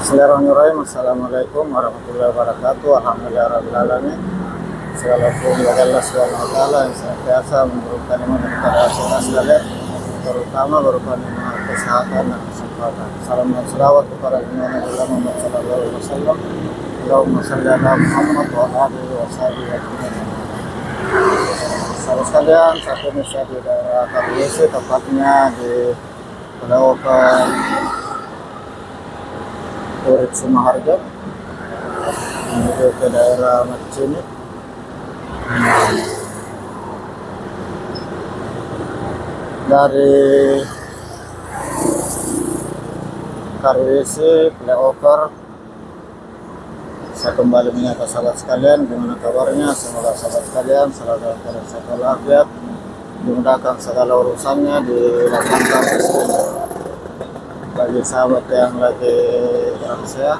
Bismillahirrahmanirrahim. Assalamualaikum warahmatullahi wabarakatuh. Alhamdulillahirabbil alamin. Segala puji bagi Allah Subhanahu wa taala yang senantiasa memberikan nikmat kepada kita sekalian, terutama berupa nikmat kesehatan dan kesempatan. Salam dan selawat kepada Nabi Muhammad sallallahu alaihi wasallam. Allahumma shalli ala Muhammad wa ala alihi wa sahbihi ajma'in. Sahabat sekalian, saat ini saya di daerah Kariwisi, tepatnya di Pelaukan Urip Sumaharjo, menuju ke daerah Macini. Dari Kariwisi Flyover, saya kembali menyapa sahabat sekalian, gimana kabarnya? Semoga sahabat sekalian selalu dalam keadaan sehat walafiat, dimudahkan segala urusannya, dilapangkan rezekinya. Bagi sahabat yang lagi berusaha,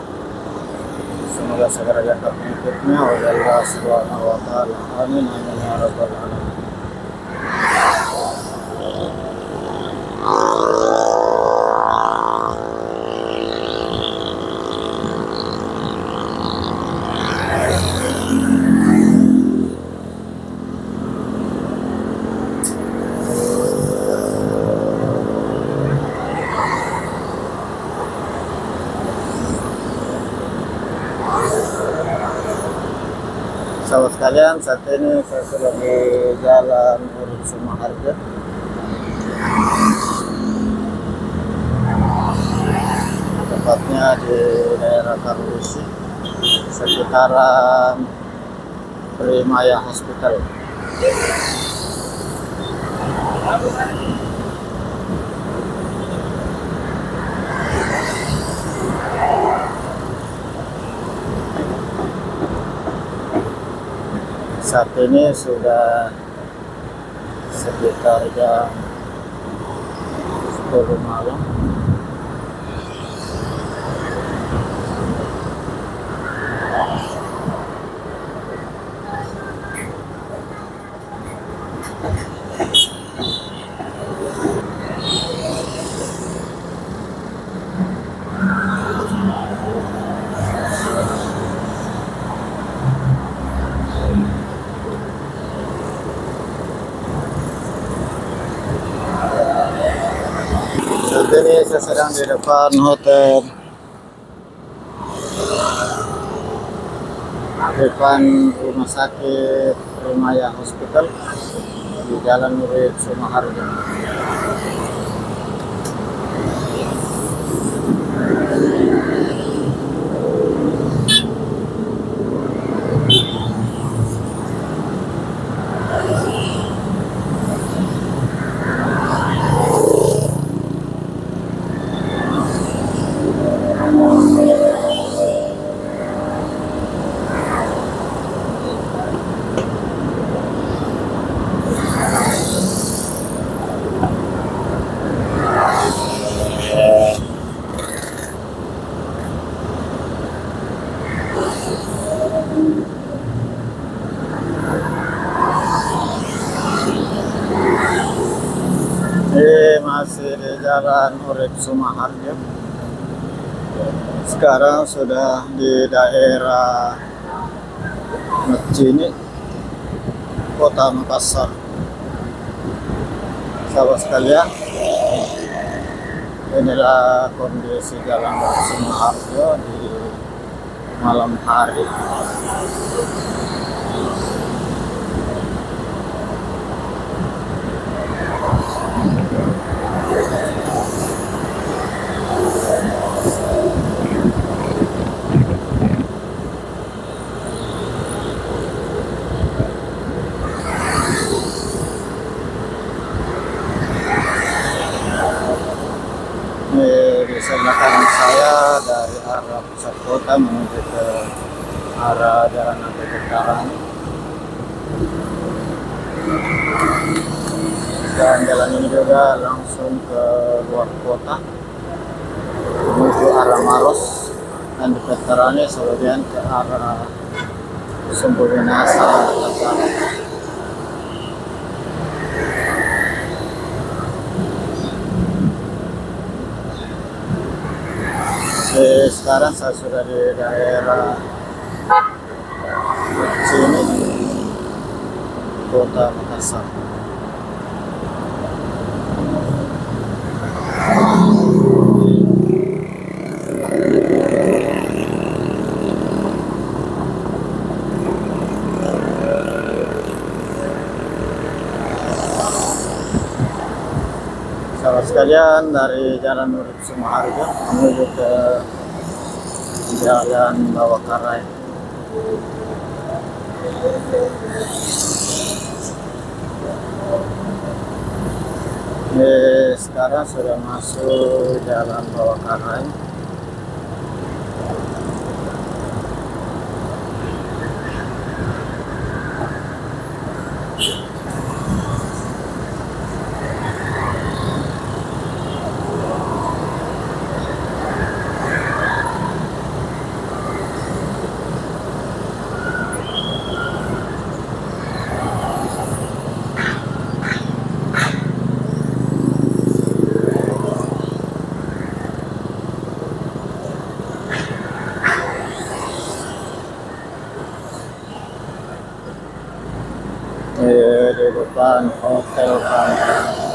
semoga segera diangkat penyakitnya oleh Allah Subhanahu wa taala. Amin amin ya rabbal alamin. Sahabat sekalian, saat ini saya sudah di Jalan Urip Sumaharjo, tepatnya di daerah Kariwisi, sekitaran Primaya Hospital. Saat ini sudah sekitar jam 10 malam. Saat ini saya sedang di depan hotel, depan rumah sakit Primaya Hospital di Jalan Urip Sumaharjo. Ini masih di Jalan Urip Sumaharjo. Sekarang sudah di daerah Macini, Kota Makassar. Sahabat sekalian, inilah kondisi Jalan Urip Sumaharjo di malam hari. Di sebelah kanan saya dari arah pusat kota menuju ke arah Jalan Ampel, dan jalan ini juga langsung ke luar kota menuju arah Maros, dan di veterannya kemudian ke arah Sumber Binasa. Sekarang saya sudah di daerah sini, Kota Makassar. Sahabat sekalian, dari Jalan Urip Sumoharjo menuju ke Jalan Bawakarai. Sekarang sudah masuk Jalan Bawakarai. Di depan Hotel Pantai.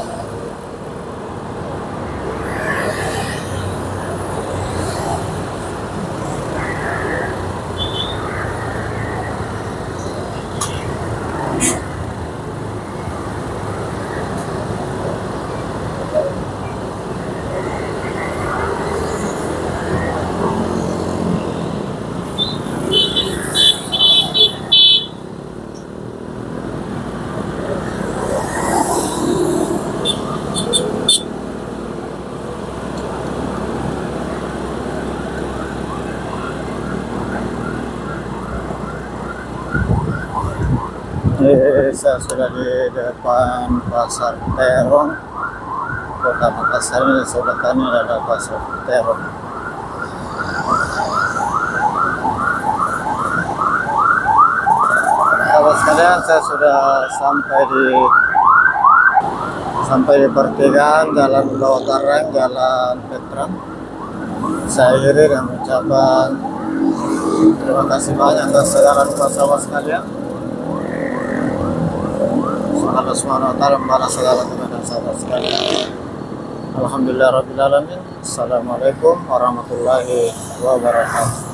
Saya sudah di depan Pasar Terong, Kota Makassar. Ini sebelah kanan ada Pasar Terong. Sahabat sekalian, saya sudah sampai di pertigaan Jalan Bawakarai, Jalan Petra. Saya akhiri dengan ucapan terima kasih banyak atas segala dukungan sahabat sekalian. Allah Subhanahu wa taala membalas segala kebaikan sahabat sekalian. Alhamdulillah rabbil alamin. Assalamualaikum warahmatullahi wabarakatuh.